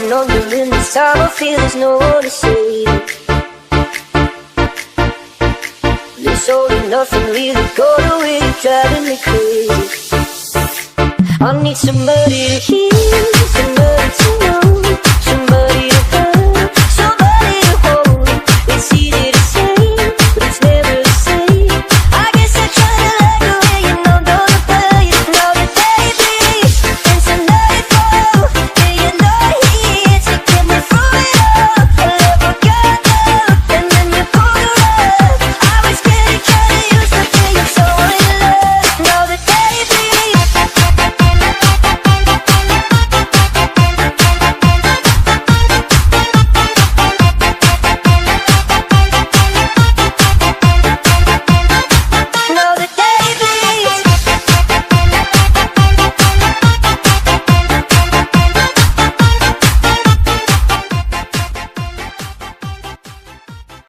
going under in this time. I feel there's no one to save. This all and nothing really got away, driving me crazy. I need somebody to hear.